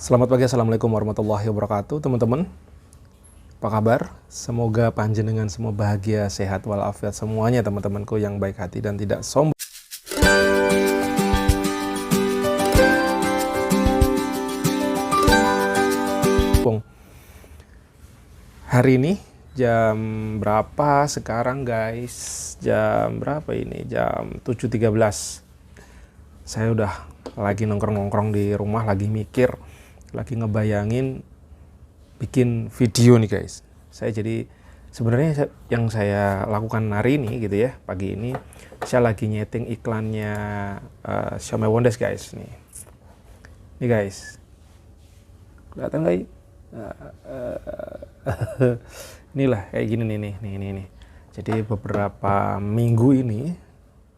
Selamat pagi, Assalamualaikum warahmatullahi wabarakatuh. Teman-teman, apa kabar? Semoga panjenengan semua bahagia, sehat walafiat semuanya, teman-temanku yang baik hati dan tidak sombong. Hari ini jam berapa sekarang, guys? Jam berapa ini? Jam 7.13. Saya udah lagi nongkrong-nongkrong di rumah, lagi mikir, lagi ngebayangin bikin video nih, guys. Jadi sebenarnya yang saya lakukan hari ini gitu ya, pagi ini saya lagi nyeting iklannya Xiaomi Wonders, guys. Nih guys, kelihatan nggak? Inilah kayak gini nih. Jadi beberapa minggu ini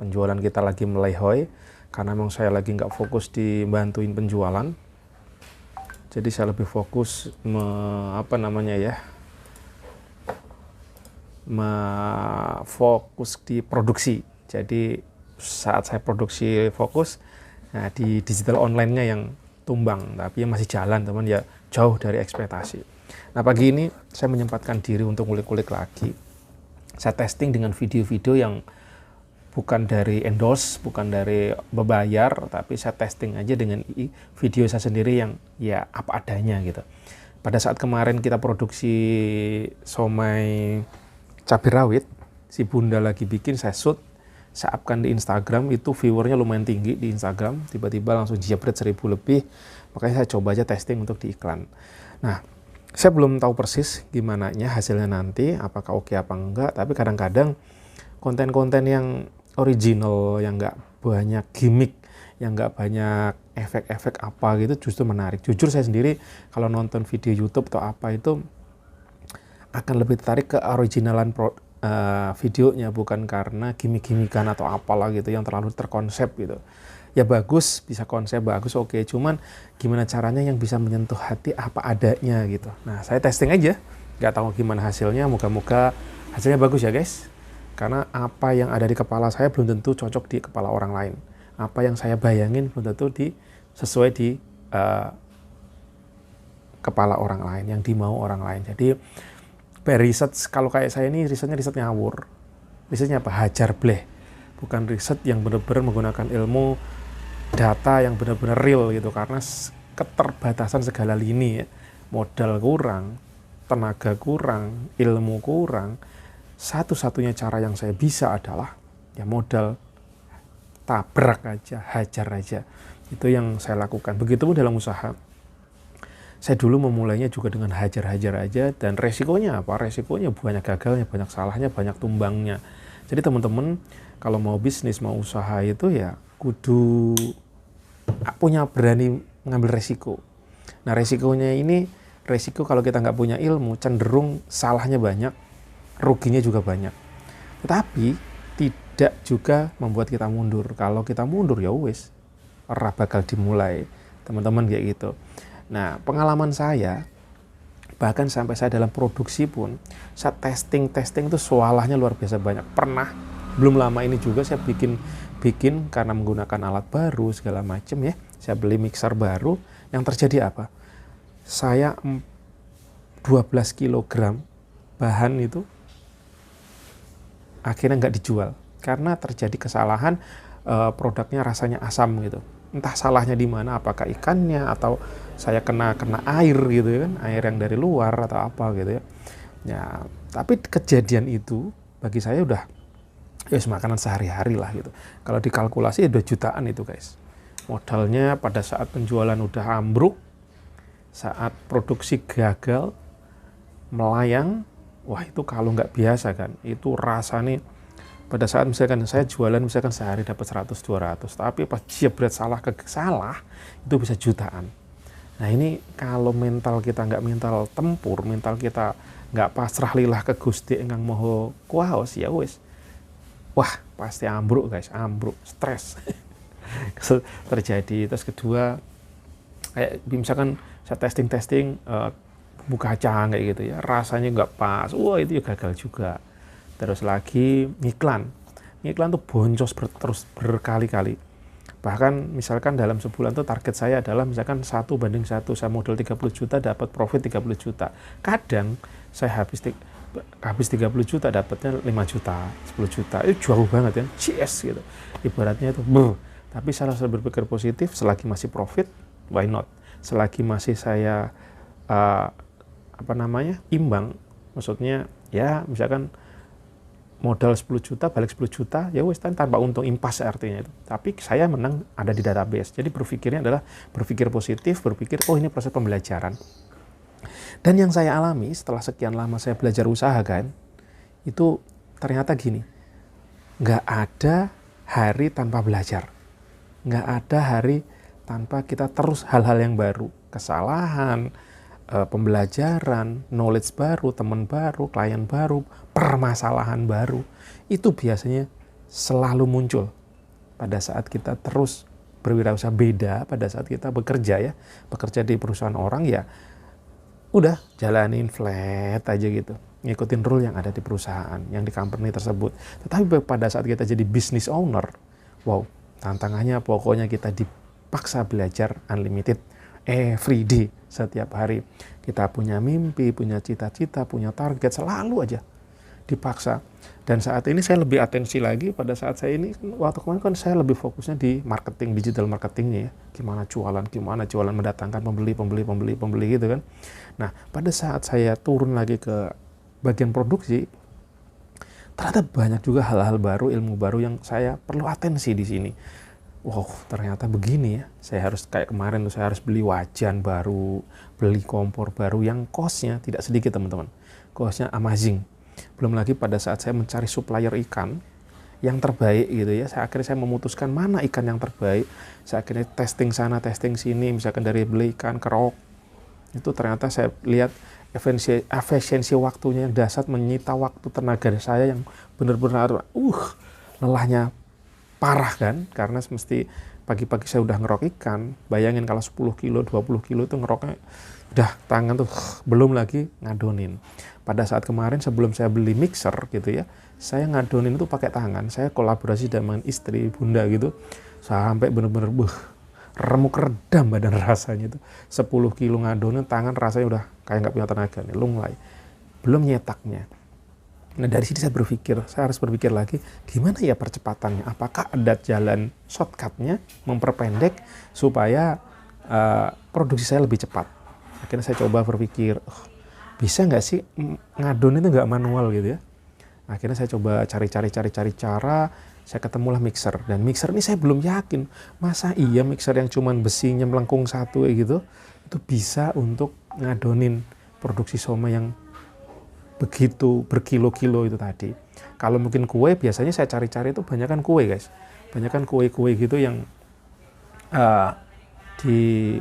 penjualan kita lagi melehoi karena memang saya lagi nggak fokus di bantuin penjualan. Jadi saya lebih fokus fokus di produksi. Jadi saat saya produksi fokus, nah di digital online-nya yang tumbang, tapi masih jalan teman ya, jauh dari ekspektasi. Nah pagi ini saya menyempatkan diri untuk ngulik-ngulik lagi. Saya testing dengan video-video yang bukan dari endorse, bukan dari berbayar, tapi saya testing aja dengan video saya sendiri yang ya apa adanya gitu. Pada saat kemarin kita produksi somai cabai rawit, si bunda lagi bikin, saya shoot, saya upkan di Instagram, itu viewernya lumayan tinggi di Instagram, tiba-tiba langsung jebret 1000 lebih, makanya saya coba aja testing untuk di iklan. Nah, saya belum tahu persis gimana hasilnya nanti, apakah oke apa enggak, tapi kadang-kadang konten-konten yang original, yang nggak banyak gimmick, yang nggak banyak efek-efek apa gitu justru menarik. Jujur saya sendiri kalau nonton video YouTube atau apa itu akan lebih tertarik ke originalan videonya, bukan karena gimmick-gimmickan atau apalah gitu yang terlalu terkonsep gitu. Ya bagus, bisa konsep bagus, oke. Cuman gimana caranya yang bisa menyentuh hati apa adanya gitu. Nah saya testing aja, nggak tahu gimana hasilnya. Moga-moga hasilnya bagus ya guys. Karena apa yang ada di kepala saya belum tentu cocok di kepala orang lain. Apa yang saya bayangin belum tentu sesuai di kepala orang lain, yang dimau orang lain. Jadi riset, kalau kayak saya ini risetnya ngawur. Risetnya apa? Hajar bleh. Bukan riset yang benar-benar menggunakan ilmu data yang benar-benar real gitu. Karena keterbatasan segala lini ya. Modal kurang, tenaga kurang, ilmu kurang. Satu-satunya cara yang saya bisa adalah ya modal, tabrak aja, hajar aja. Itu yang saya lakukan. Begitupun dalam usaha. Saya dulu memulainya juga dengan hajar-hajar aja, dan resikonya apa? Resikonya banyak gagalnya, banyak salahnya, banyak tumbangnya. Jadi teman-teman kalau mau bisnis, mau usaha itu ya kudu punya berani mengambil resiko. Nah resikonya ini, resiko kalau kita nggak punya ilmu cenderung salahnya banyak, ruginya juga banyak. Tetapi tidak juga membuat kita mundur. Kalau kita mundur ya wis, ora bakal dimulai. Teman-teman kayak gitu. Nah, pengalaman saya bahkan sampai saya dalam produksi pun saya testing itu soalnya luar biasa banyak. Pernah belum lama ini juga saya bikin karena menggunakan alat baru segala macam ya. Saya beli mixer baru, yang terjadi apa? Saya 12 kg bahan itu akhirnya nggak dijual karena terjadi kesalahan, produknya rasanya asam gitu. Entah salahnya di mana, apakah ikannya atau saya kena air gitu kan, air yang dari luar atau apa gitu ya. Ya, tapi kejadian itu bagi saya udah makanan sehari-hari lah gitu. Kalau dikalkulasi udah jutaan itu guys. Modalnya pada saat penjualan udah ambruk, saat produksi gagal, melayang, wah itu kalau nggak biasa kan, itu rasanya pada saat misalkan saya jualan misalkan sehari dapat 100-200, tapi pas jebret salah itu bisa jutaan. Nah ini kalau mental kita nggak mental tempur, mental kita nggak pasrah lillah ke Gusti Engkang Maha Kuwaos ya wis, wah pasti ambruk guys, ambruk, stres terjadi. Terus kedua kayak misalkan saya testing bumbu kacang kayak gitu ya, rasanya nggak pas, wah itu ya gagal juga. Terus lagi iklan tuh boncos terus berkali-kali. Bahkan misalkan dalam sebulan tuh target saya adalah misalkan 1:1, saya modal 30 juta dapat profit 30 juta. Kadang saya habis 30 juta dapatnya 5 juta, 10 juta. Itu jauh banget ya. Cies gitu. Ibaratnya itu tapi saya harus berpikir positif, selagi masih profit, why not? Selagi masih saya imbang, maksudnya ya misalkan modal 10 juta, balik 10 juta, ya wes tanpa untung, impas artinya itu. Tapi saya menang ada di database. Jadi berpikirnya adalah berpikir positif, berpikir, oh ini proses pembelajaran. Dan yang saya alami setelah sekian lama saya belajar usaha kan, itu ternyata gini, nggak ada hari tanpa belajar. Nggak ada hari tanpa kita terus hal-hal yang baru. Kesalahan, pembelajaran, knowledge baru, teman baru, klien baru, permasalahan baru, itu biasanya selalu muncul pada saat kita terus berwirausaha. Beda pada saat kita bekerja di perusahaan orang ya udah jalanin flat aja gitu, ngikutin rule yang ada di perusahaan, yang di company tersebut. Tetapi pada saat kita jadi business owner, wow, tantangannya pokoknya kita dipaksa belajar unlimited every day, setiap hari. Kita punya mimpi, punya cita-cita, punya target, selalu aja dipaksa. Dan saat ini saya lebih atensi lagi pada saat saya ini, waktu kemarin kan saya lebih fokusnya di marketing, digital marketingnya ya. Gimana jualan mendatangkan pembeli gitu kan. Nah, pada saat saya turun lagi ke bagian produksi, ternyata banyak juga hal-hal baru, ilmu baru yang saya perlu atensi di sini. Wow, ternyata begini ya. Saya harus kayak kemarin tuh saya harus beli wajan baru, beli kompor baru yang cost-nya tidak sedikit teman-teman. Cost-nya amazing. Belum lagi pada saat saya mencari supplier ikan yang terbaik gitu ya. Akhirnya saya memutuskan mana ikan yang terbaik. Saya akhirnya testing sana, testing sini, misalkan dari beli ikan kerok. Itu ternyata saya lihat efisiensi waktunya yang dahsyat, menyita waktu tenaga saya yang benar-benar lelahnya parah kan, karena mesti pagi-pagi saya udah ngerok ikan. Bayangin kalau 10 kilo, 20 kilo itu ngeroknya udah tangan tuh, belum lagi ngadonin. Pada saat kemarin sebelum saya beli mixer gitu ya, saya ngadonin itu pakai tangan. Saya kolaborasi dengan istri, bunda gitu, sampai bener-bener remuk redam badan rasanya itu. 10 kilo ngadonin, tangan rasanya udah kayak nggak punya tenaga nih, lunglai. Belum nyetaknya. Nah dari sini saya harus berpikir lagi, gimana ya percepatannya? Apakah ada jalan shortcutnya, memperpendek supaya produksi saya lebih cepat? Akhirnya saya coba berpikir, bisa nggak sih ngadon itu nggak manual gitu ya? Akhirnya saya coba cari cara, saya ketemulah mixer. Dan mixer ini saya belum yakin, masa iya mixer yang cuman besinya melengkung satu gitu, itu bisa untuk ngadonin produksi somai yang begitu berkilo-kilo itu tadi. Kalau mungkin kue, biasanya saya cari-cari itu banyakan kue guys. Banyakan kue-kue gitu yang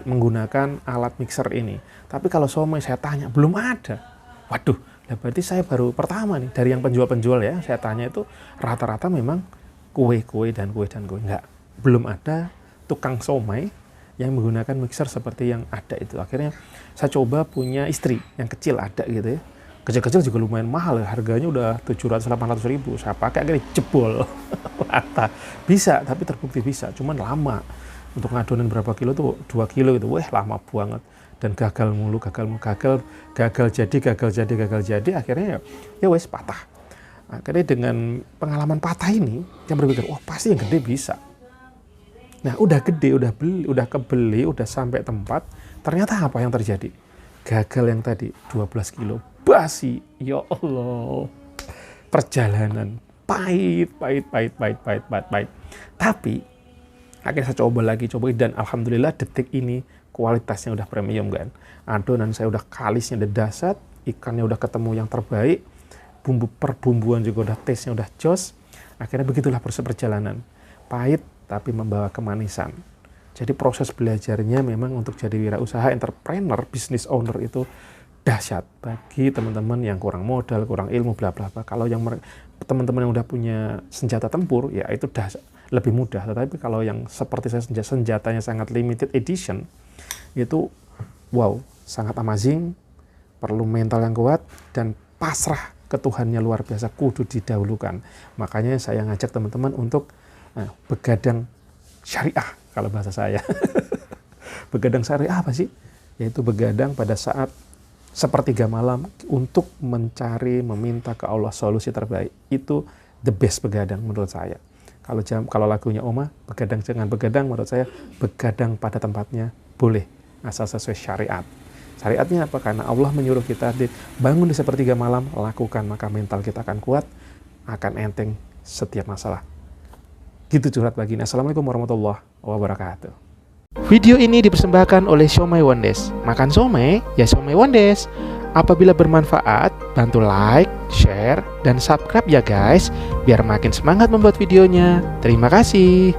menggunakan alat mixer ini. Tapi kalau somai saya tanya, belum ada. Waduh, berarti saya baru pertama nih dari yang penjual-penjual ya. Saya tanya itu rata-rata memang kue dan kue. Enggak, belum ada tukang somai yang menggunakan mixer seperti yang ada itu. Akhirnya saya coba punya istri yang kecil ada gitu ya. Kecil-kecil juga lumayan mahal ya, harganya udah 700-800 ribu. Saya pakai akhirnya jebol. Bisa, tapi terbukti bisa, cuman lama. Untuk ngadonin berapa kilo tuh 2 kilo gitu, lama banget. Dan gagal mulu, gagal jadi, akhirnya ya wes patah. Akhirnya dengan pengalaman patah ini, yang berpikir, wah pasti yang gede bisa. Nah udah gede, udah kebeli, udah sampai tempat, ternyata apa yang terjadi? Gagal yang tadi 12 kilo. Basi, ya Allah, perjalanan pahit. Tapi akhirnya saya coba lagi dan alhamdulillah detik ini kualitasnya udah premium kan. Adonan saya udah kalisnya udah dahsyat, ikannya udah ketemu yang terbaik, bumbu perbumbuan juga udah taste-nya udah jos. Akhirnya begitulah proses perjalanan, pahit tapi membawa kemanisan. Jadi proses belajarnya memang untuk jadi wirausaha, entrepreneur, business owner itu dahsyat bagi teman-teman yang kurang modal, kurang ilmu, bla bla bla. Kalau yang teman-teman yang udah punya senjata tempur, ya itu dahsyat, lebih mudah. Tetapi kalau yang seperti saya senjatanya sangat limited edition, itu wow, sangat amazing, perlu mental yang kuat dan pasrah ke Tuhannya luar biasa, kudu didahulukan. Makanya saya ngajak teman-teman untuk begadang syariah kalau bahasa saya. Begadang syariah apa sih? Yaitu begadang pada saat sepertiga malam untuk mencari, meminta ke Allah solusi terbaik. Itu the best begadang menurut saya. Kalau lagunya Oma, begadang jangan begadang, menurut saya begadang pada tempatnya boleh, asal sesuai syariat. Syariatnya apa? Karena Allah menyuruh kita bangun di sepertiga malam, lakukan, maka mental kita akan kuat, akan enteng setiap masalah. Gitu curhat pagi ini. Assalamualaikum warahmatullahi wabarakatuh. Video ini dipersembahkan oleh Siomay Wondes. Makan siomay, ya Siomay Wondes. Apabila bermanfaat, bantu like, share, dan subscribe ya guys, biar makin semangat membuat videonya. Terima kasih.